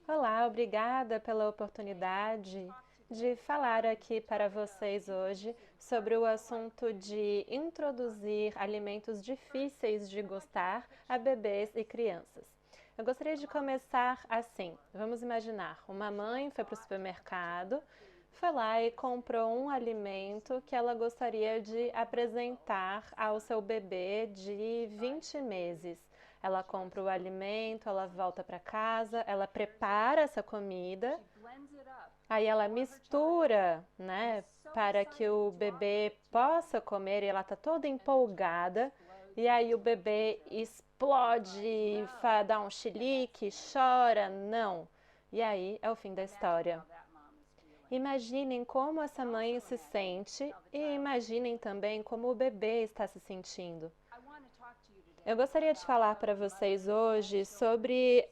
Olá, obrigada pela oportunidade de falar aqui para vocês hoje sobre o assunto de introduzir alimentos difíceis de gostar a bebês e crianças. Eu gostaria de começar assim. Vamos imaginar, uma mãe foi para o supermercado, foi lá e comprou um alimento que ela gostaria de apresentar ao seu bebê de 20 meses. Ela compra o alimento, ela volta para casa, ela prepara essa comida, aí ela mistura, né, para que o bebê possa comer e ela tá toda empolgada. E aí o bebê explode, dá um chilique, chora, não. E aí é o fim da história. Imaginem como essa mãe se sente e imaginem também como o bebê está se sentindo. Eu gostaria de falar para vocês hoje sobre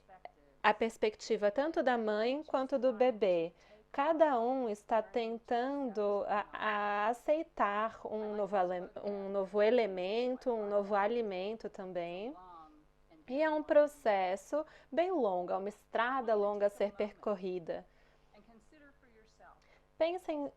a perspectiva tanto da mãe quanto do bebê. Cada um está tentando a aceitar um novo elemento, um novo alimento também. E é um processo bem longo, é uma estrada longa a ser percorrida. Pensem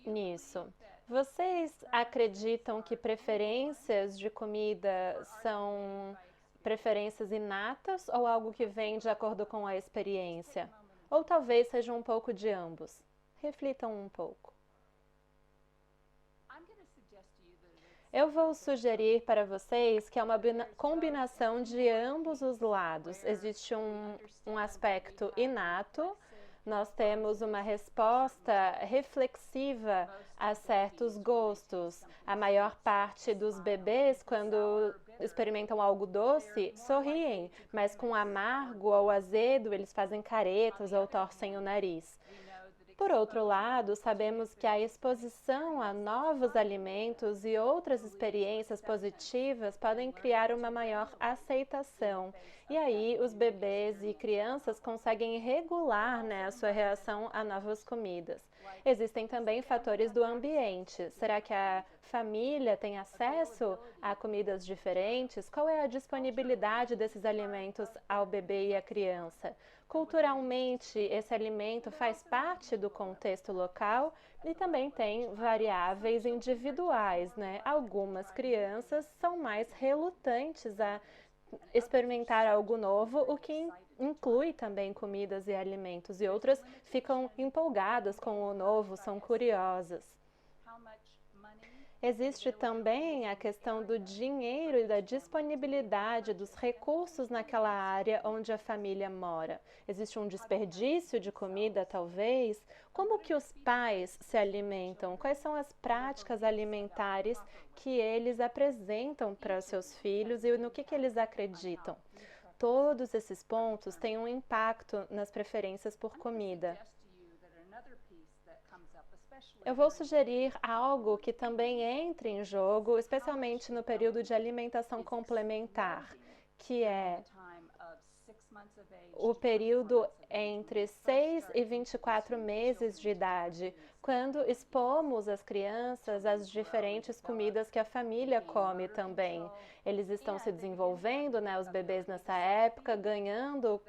nisso. Vocês acreditam que preferências de comida são preferências inatas ou algo que vem de acordo com a experiência? Ou talvez seja um pouco de ambos. Reflitam um pouco. Eu vou sugerir para vocês que é uma combinação de ambos os lados. Existe um aspecto inato, nós temos uma resposta reflexiva a certos gostos. A maior parte dos bebês, quando experimentam algo doce, sorriem, mas com amargo ou azedo, eles fazem caretas ou torcem o nariz. Por outro lado, sabemos que a exposição a novos alimentos e outras experiências positivas podem criar uma maior aceitação. E aí, os bebês e crianças conseguem regular, né, a sua reação a novas comidas. Existem também fatores do ambiente. Será que a família tem acesso a comidas diferentes? Qual é a disponibilidade desses alimentos ao bebê e à criança? Culturalmente, esse alimento faz parte do contexto local e também tem variáveis individuais, né? Algumas crianças são mais relutantes a experimentar algo novo, o que inclui também comidas e alimentos, e outras ficam empolgadas com o novo, são curiosas. Existe também a questão do dinheiro e da disponibilidade dos recursos naquela área onde a família mora. Existe um desperdício de comida, talvez? Como que os pais se alimentam? Quais são as práticas alimentares que eles apresentam para os seus filhos e no que eles acreditam? Todos esses pontos têm um impacto nas preferências por comida. Eu vou sugerir algo que também entre em jogo, especialmente no período de alimentação complementar, que é o período entre 6 e 24 meses de idade, quando expomos as crianças às diferentes comidas que a família come também. Eles estão se desenvolvendo, né, os bebês nessa época, ganhando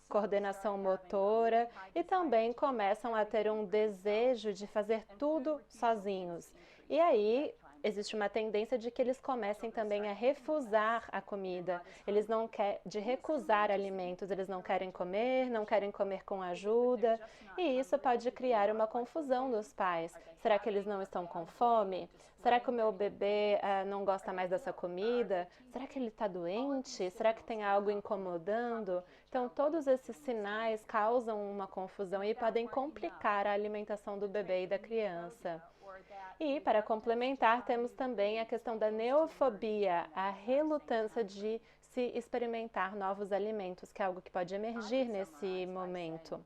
coordenação motora e também começam a ter um desejo de fazer tudo sozinhos. E aí existe uma tendência de que eles comecem também a refusar a comida. Eles não querem de recusar alimentos, eles não querem comer com ajuda, e isso pode criar uma confusão nos pais. Será que eles não estão com fome? Será que o meu bebê não gosta mais dessa comida? Será que ele está doente? Será que tem algo incomodando? Então, todos esses sinais causam uma confusão e podem complicar a alimentação do bebê e da criança. E, para complementar, temos também a questão da neofobia, a relutância de se experimentar novos alimentos, que é algo que pode emergir nesse momento.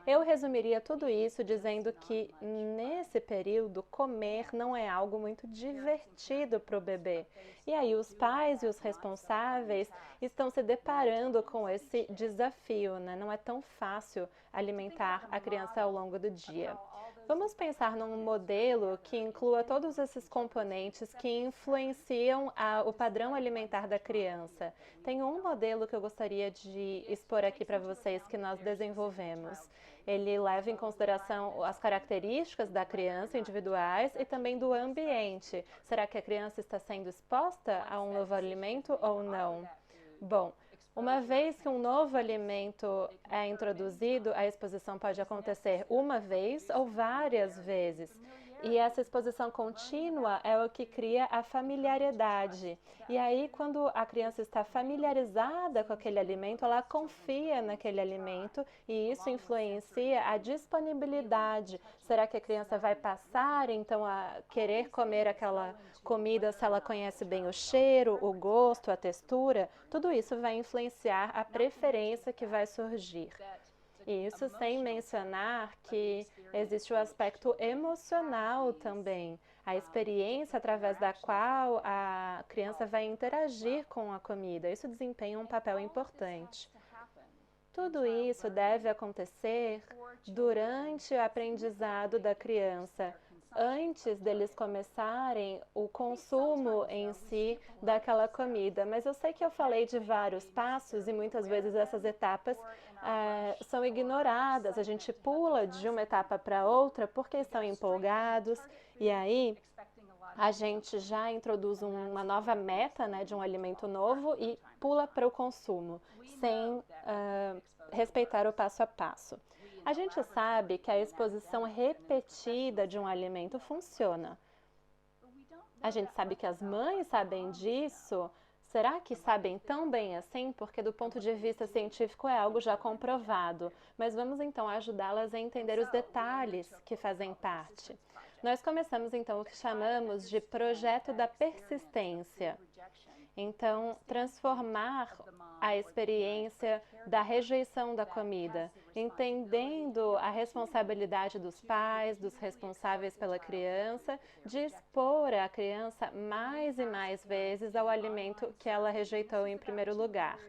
Eu resumiria tudo isso dizendo que nesse período comer não é algo muito divertido para o bebê. E aí os pais e os responsáveis estão se deparando com esse desafio, né? Não é tão fácil alimentar a criança ao longo do dia. Vamos pensar num modelo que inclua todos esses componentes que influenciam o padrão alimentar da criança. Tem um modelo que eu gostaria de expor aqui para vocês que nós desenvolvemos. Ele leva em consideração as características da criança individuais e também do ambiente. Será que a criança está sendo exposta a um novo alimento ou não? Bom, uma vez que um novo alimento é introduzido, a exposição pode acontecer uma vez ou várias vezes. E essa exposição contínua é o que cria a familiaridade. E aí, quando a criança está familiarizada com aquele alimento, ela confia naquele alimento e isso influencia a disponibilidade. Será que a criança vai passar, então, a querer comer aquela comida se ela conhece bem o cheiro, o gosto, a textura? Tudo isso vai influenciar a preferência que vai surgir. E isso sem mencionar que existe o aspecto emocional também, a experiência através da qual a criança vai interagir com a comida. Isso desempenha um papel importante. Tudo isso deve acontecer durante o aprendizado da criança, antes deles começarem o consumo em si daquela comida. Mas eu sei que eu falei de vários passos e muitas vezes essas etapas são ignoradas. A gente pula de uma etapa para outra porque estão empolgados e aí a gente já introduz uma nova meta, né, de um alimento novo e pula para o consumo, sem respeitar o passo a passo. A gente sabe que a exposição repetida de um alimento funciona. A gente sabe que as mães sabem disso. Será que sabem tão bem assim? Porque do ponto de vista científico é algo já comprovado. Mas vamos então ajudá-las a entender os detalhes que fazem parte. Nós começamos então o que chamamos de projeto da persistência. Então, transformar a experiência da rejeição da comida, entendendo a responsabilidade dos pais, dos responsáveis pela criança, de expor a criança mais e mais vezes ao alimento que ela rejeitou em primeiro lugar.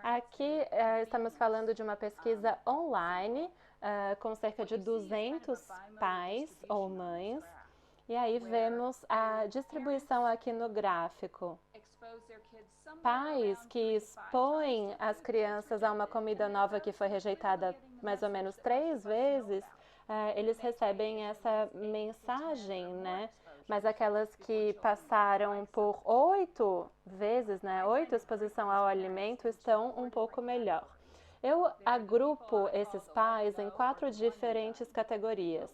Aqui estamos falando de uma pesquisa online com cerca de 200 pais ou mães, e aí vemos a distribuição aqui no gráfico. Pais que expõem as crianças a uma comida nova que foi rejeitada mais ou menos 3 vezes, eles recebem essa mensagem, né? Mas aquelas que passaram por 8 vezes, né, 8 exposição ao alimento, estão um pouco melhor. Eu agrupo esses pais em 4 diferentes categorias.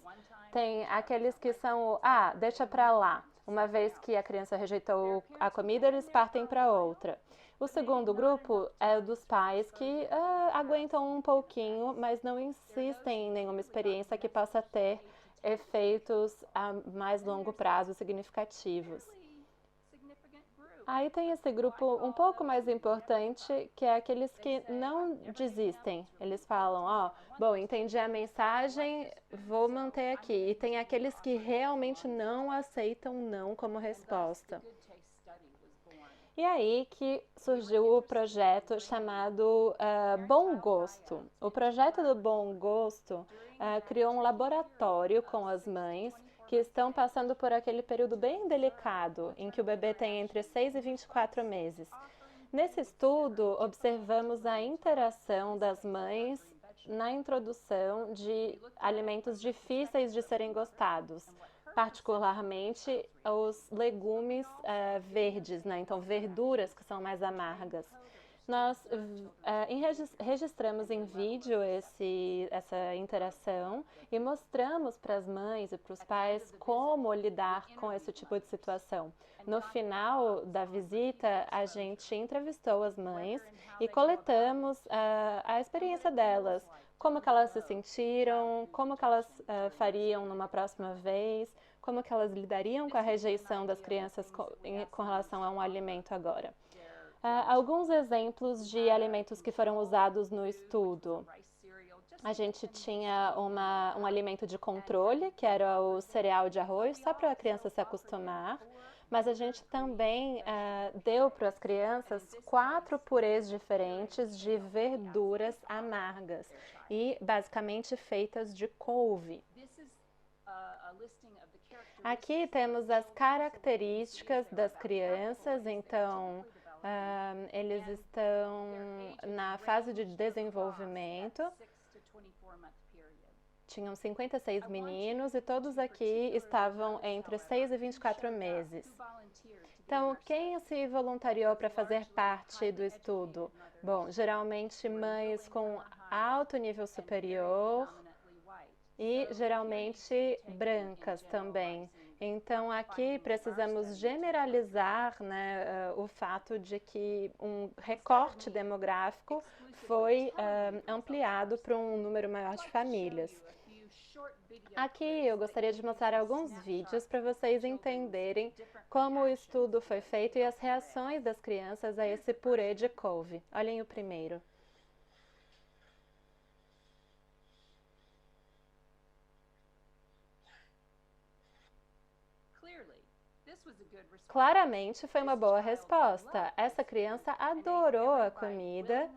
Tem aqueles que são, deixa pra lá. Uma vez que a criança rejeitou a comida, eles partem para outra. O segundo grupo é o dos pais que aguentam um pouquinho, mas não insistem em nenhuma experiência que possa ter efeitos a mais longo prazo significativos. Aí tem esse grupo um pouco mais importante, que é aqueles que não desistem. Eles falam, bom, entendi a mensagem, vou manter aqui. E tem aqueles que realmente não aceitam não como resposta. E aí que surgiu o projeto chamado Bom Gosto. O projeto do Bom Gosto criou um laboratório com as mães que estão passando por aquele período bem delicado, em que o bebê tem entre 6 e 24 meses. Nesse estudo, observamos a interação das mães na introdução de alimentos difíceis de serem gostados, particularmente os legumes verdes, né? Então verduras que são mais amargas. Nós registramos em vídeo essa interação e mostramos para as mães e para os pais como lidar com esse tipo de situação. No final da visita, a gente entrevistou as mães e coletamos a experiência delas, como que elas se sentiram, como que elas fariam numa próxima vez, como que elas lidariam com a rejeição das crianças com relação a um alimento agora. Alguns exemplos de alimentos que foram usados no estudo. A gente tinha um alimento de controle, que era o cereal de arroz, só para a criança se acostumar. Mas a gente também deu para as crianças 4 purês diferentes de verduras amargas e basicamente feitas de couve. Aqui temos as características das crianças, então eles estão na fase de desenvolvimento. Tinham 56 meninos e todos aqui estavam entre 6 e 24 meses. Então, quem se voluntariou para fazer parte do estudo? Bom, geralmente mães com alto nível superior e geralmente brancas também. Então, aqui precisamos generalizar, né, o fato de que um recorte demográfico foi ampliado para um número maior de famílias. Aqui eu gostaria de mostrar alguns vídeos para vocês entenderem como o estudo foi feito e as reações das crianças a esse purê de couve. Olhem o primeiro. Claramente foi uma boa resposta. Essa criança adorou a comida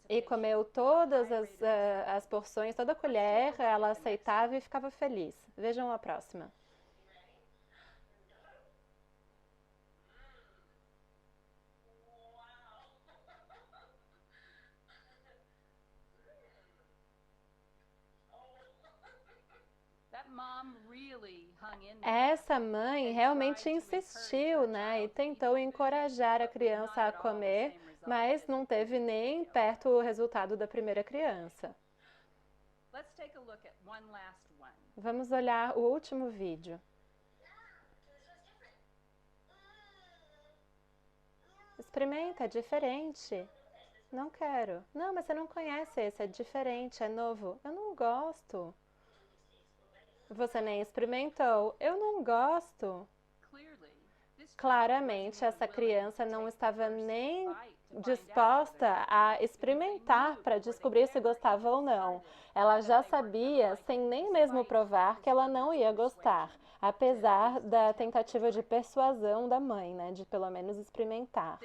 e comeu todas as porções, toda a colher, ela aceitava e ficava feliz. Vejam a próxima. Essa mãe realmente insistiu, né, e tentou encorajar a criança a comer, mas não teve nem perto o resultado da primeira criança. Vamos olhar o último vídeo. Experimenta, é diferente. Não quero. Não, mas você não conhece esse, é diferente, é novo. Eu não gosto. Você nem experimentou. Eu não gosto. Claramente, essa criança não estava nem disposta a experimentar para descobrir se gostava ou não. Ela já sabia, sem nem mesmo provar, que ela não ia gostar, apesar da tentativa de persuasão da mãe, né, de pelo menos experimentar.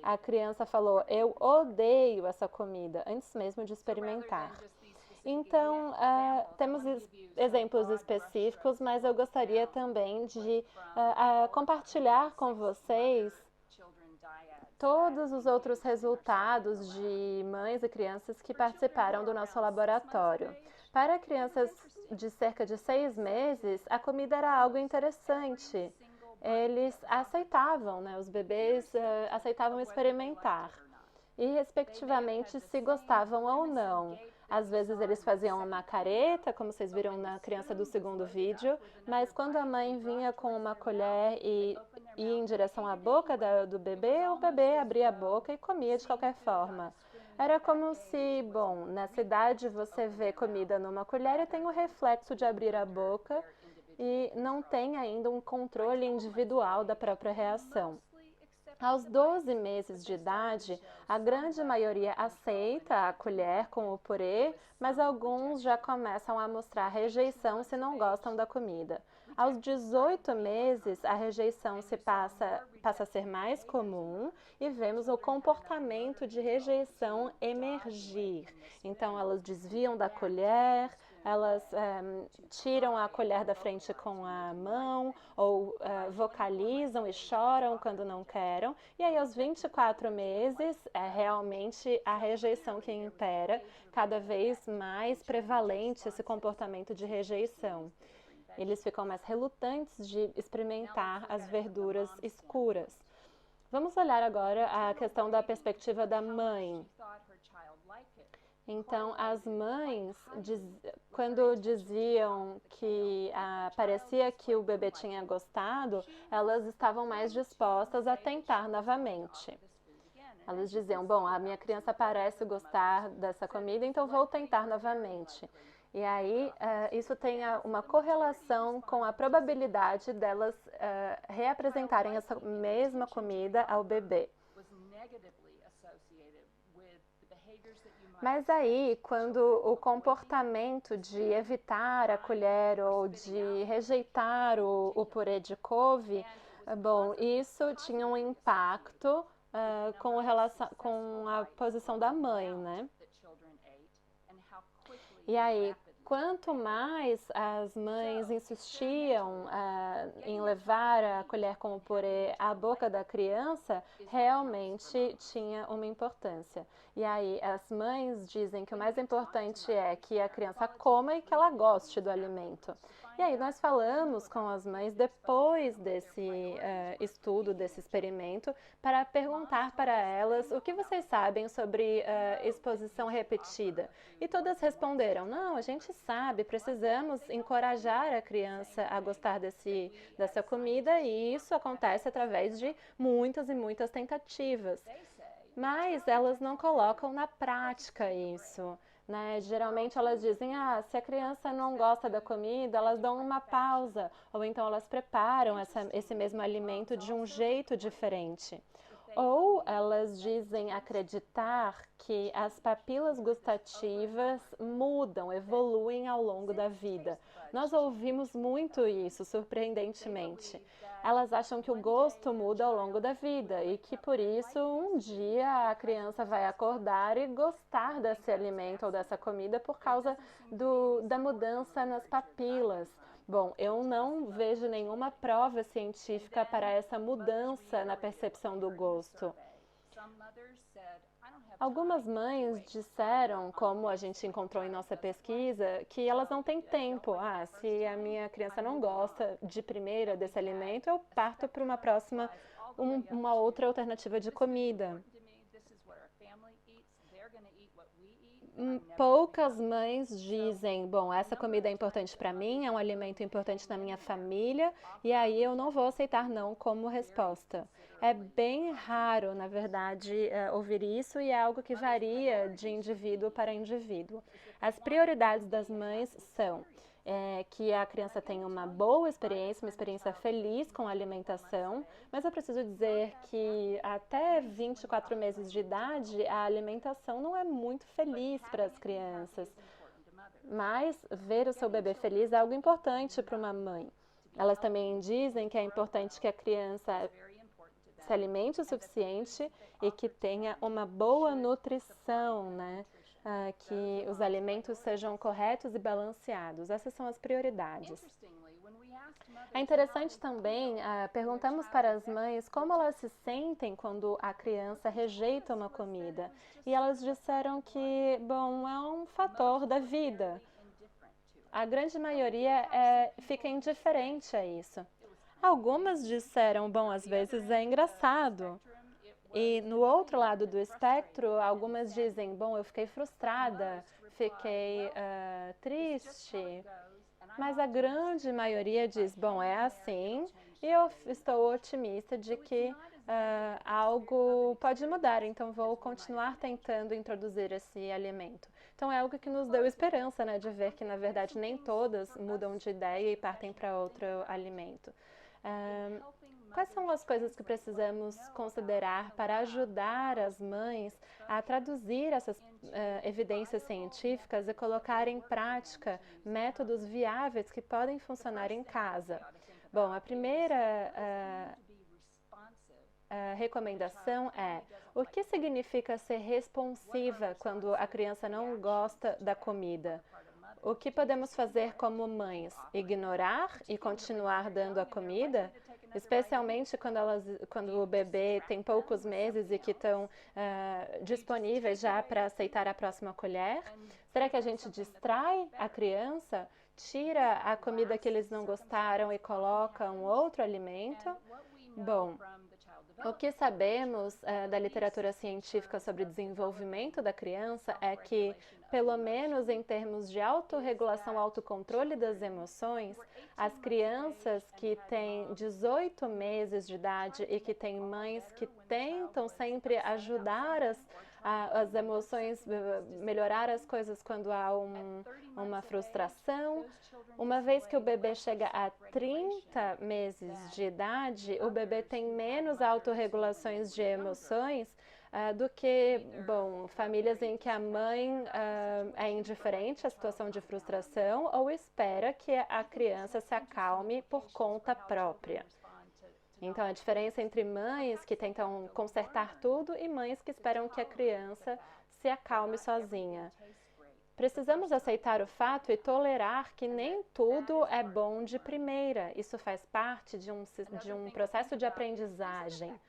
A criança falou: eu odeio essa comida, antes mesmo de experimentar. Então, temos exemplos específicos, mas eu gostaria também de compartilhar com vocês todos os outros resultados de mães e crianças que participaram do nosso laboratório. Para crianças de cerca de 6 meses, a comida era algo interessante. Eles aceitavam, né? Os bebês aceitavam experimentar e, respectivamente, se gostavam ou não. Às vezes eles faziam uma careta, como vocês viram na criança do segundo vídeo, mas quando a mãe vinha com uma colher e ia em direção à boca do bebê, o bebê abria a boca e comia de qualquer forma. Era como se, bom, nessa idade você vê comida numa colher e tem o reflexo de abrir a boca e não tem ainda um controle individual da própria reação. Aos 12 meses de idade, a grande maioria aceita a colher com o purê, mas alguns já começam a mostrar rejeição se não gostam da comida. Aos 18 meses, a rejeição passa a ser mais comum e vemos o comportamento de rejeição emergir. Então, elas desviam da colher, elas tiram a colher da frente com a mão ou vocalizam e choram quando não querem. E aí, aos 24 meses, é realmente a rejeição que impera, cada vez mais prevalente esse comportamento de rejeição. Eles ficam mais relutantes de experimentar as verduras escuras. Vamos olhar agora a questão da perspectiva da mãe. Então, as mães, quando diziam que parecia que o bebê tinha gostado, elas estavam mais dispostas a tentar novamente. Elas diziam: bom, a minha criança parece gostar dessa comida, então vou tentar novamente. E aí, isso tem uma correlação com a probabilidade delas reapresentarem essa mesma comida ao bebê. Mas aí, quando o comportamento de evitar a colher ou de rejeitar o purê de couve, bom, isso tinha um impacto com a posição da mãe, né? E aí, Quanto mais as mães insistiam em levar a colher com o purê à boca da criança, realmente tinha uma importância. E aí as mães dizem que o mais importante é que a criança coma e que ela goste do alimento. E aí nós falamos com as mães depois desse estudo, desse experimento, para perguntar para elas o que vocês sabem sobre exposição repetida. E todas responderam: não, a gente sabe, precisamos encorajar a criança a gostar dessa comida e isso acontece através de muitas e muitas tentativas. Mas elas não colocam na prática isso. Né? Geralmente elas dizem, se a criança não gosta da comida, elas dão uma pausa, ou então elas preparam esse mesmo alimento de um jeito diferente. Ou elas dizem acreditar que as papilas gustativas mudam, evoluem ao longo da vida. Nós ouvimos muito isso, surpreendentemente. Elas acham que o gosto muda ao longo da vida e que por isso um dia a criança vai acordar e gostar desse alimento ou dessa comida por causa da mudança nas papilas. Bom, eu não vejo nenhuma prova científica para essa mudança na percepção do gosto. Algumas mães disseram, como a gente encontrou em nossa pesquisa, que elas não têm tempo. Se a minha criança não gosta de primeira desse alimento, eu parto para uma outra alternativa de comida. Poucas mães dizem, bom, essa comida é importante para mim, é um alimento importante na minha família, e aí eu não vou aceitar não como resposta. É bem raro, na verdade, ouvir isso e é algo que varia de indivíduo para indivíduo. As prioridades das mães são que a criança tenha uma boa experiência, uma experiência feliz com a alimentação, mas eu preciso dizer que até 24 meses de idade, a alimentação não é muito feliz para as crianças. Mas ver o seu bebê feliz é algo importante para uma mãe. Elas também dizem que é importante que a criança se alimente o suficiente e que tenha uma boa nutrição, né? Que os alimentos sejam corretos e balanceados. Essas são as prioridades. É interessante também, perguntamos para as mães como elas se sentem quando a criança rejeita uma comida. E elas disseram que, bom, é um fator da vida. A grande maioria fica indiferente a isso. Algumas disseram, bom, às vezes é engraçado. E no outro lado do espectro, algumas dizem, bom, eu fiquei frustrada, fiquei triste. Mas a grande maioria diz, bom, é assim e eu estou otimista de que algo pode mudar, então vou continuar tentando introduzir esse alimento. Então é algo que nos deu esperança, né, de ver que na verdade nem todas mudam de ideia e partem para outro alimento. Quais são as coisas que precisamos considerar para ajudar as mães a traduzir essas evidências científicas e colocar em prática métodos viáveis que podem funcionar em casa? Bom, a primeira recomendação é: o que significa ser responsiva quando a criança não gosta da comida? O que podemos fazer como mães? Ignorar e continuar dando a comida? Especialmente quando o bebê tem poucos meses e que estão disponíveis já para aceitar a próxima colher? Será que a gente distrai a criança? Tira a comida que eles não gostaram e coloca um outro alimento? Bom, o que sabemos da literatura científica sobre desenvolvimento da criança é que, pelo menos em termos de autorregulação, autocontrole das emoções, as crianças que têm 18 meses de idade e que têm mães que tentam sempre ajudar as emoções, melhorar as coisas quando há uma frustração. Uma vez que o bebê chega a 30 meses de idade, o bebê tem menos autorregulações de emoções do que, bom, famílias em que a mãe é indiferente à situação de frustração ou espera que a criança se acalme por conta própria. Então, a diferença entre mães que tentam consertar tudo e mães que esperam que a criança se acalme sozinha. Precisamos aceitar o fato e tolerar que nem tudo é bom de primeira. Isso faz parte de um processo de aprendizagem.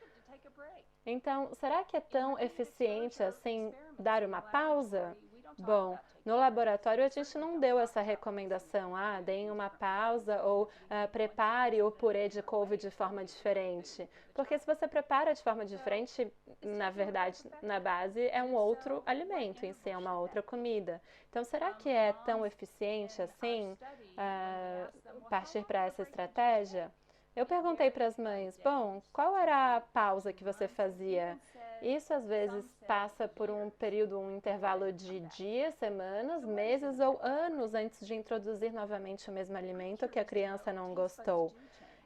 Então, será que é tão eficiente assim dar uma pausa? Bom, no laboratório a gente não deu essa recomendação, deem uma pausa ou prepare o purê de couve de forma diferente. Porque se você prepara de forma diferente, na verdade, na base, é um outro alimento em si, é uma outra comida. Então, será que é tão eficiente assim partir para essa estratégia? Eu perguntei para as mães, bom, qual era a pausa que você fazia? Isso às vezes passa por um período, um intervalo de dias, semanas, meses ou anos antes de introduzir novamente o mesmo alimento que a criança não gostou.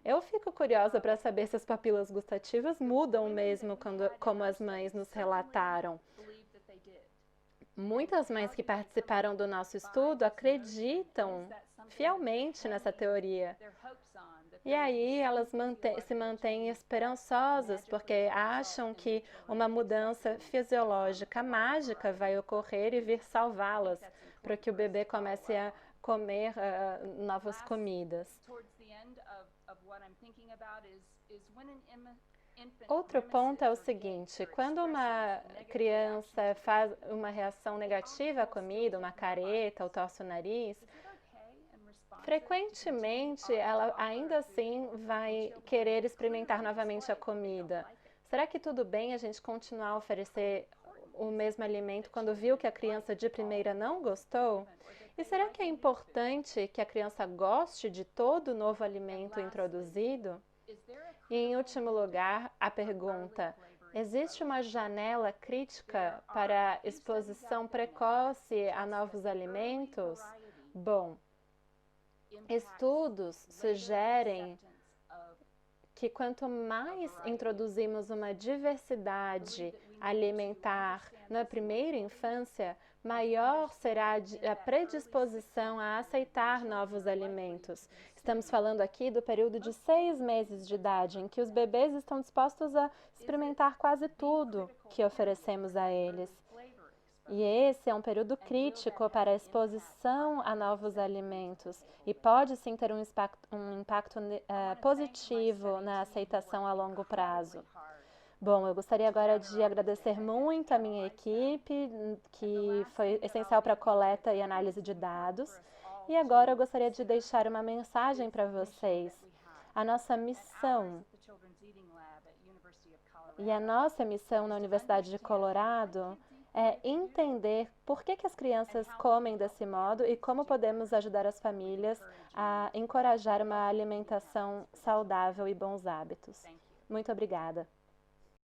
Eu fico curiosa para saber se as papilas gustativas mudam mesmo como as mães nos relataram. Muitas mães que participaram do nosso estudo acreditam fielmente nessa teoria. E aí elas se mantêm esperançosas porque acham que uma mudança fisiológica mágica vai ocorrer e vir salvá-las para que o bebê comece a comer novas comidas. Outro ponto é o seguinte, quando uma criança faz uma reação negativa à comida, uma careta ou torce o nariz, frequentemente ela ainda assim vai querer experimentar novamente a comida. Será que tudo bem a gente continuar a oferecer o mesmo alimento quando viu que a criança de primeira não gostou? E será que é importante que a criança goste de todo novo alimento introduzido? E, em último lugar, a pergunta: existe uma janela crítica para exposição precoce a novos alimentos? Bom, estudos sugerem que quanto mais introduzimos uma diversidade alimentar na primeira infância, maior será a predisposição a aceitar novos alimentos. Estamos falando aqui do período de 6 meses de idade, em que os bebês estão dispostos a experimentar quase tudo que oferecemos a eles. E esse é um período crítico para a exposição a novos alimentos e pode sim ter um impacto positivo na aceitação a longo prazo. Bom, eu gostaria agora de agradecer muito a minha equipe, que foi essencial para a coleta e análise de dados. E agora eu gostaria de deixar uma mensagem para vocês. A nossa missão na Universidade de Colorado é entender por que as crianças comem desse modo e como podemos ajudar as famílias a encorajar uma alimentação saudável e bons hábitos. Muito obrigada.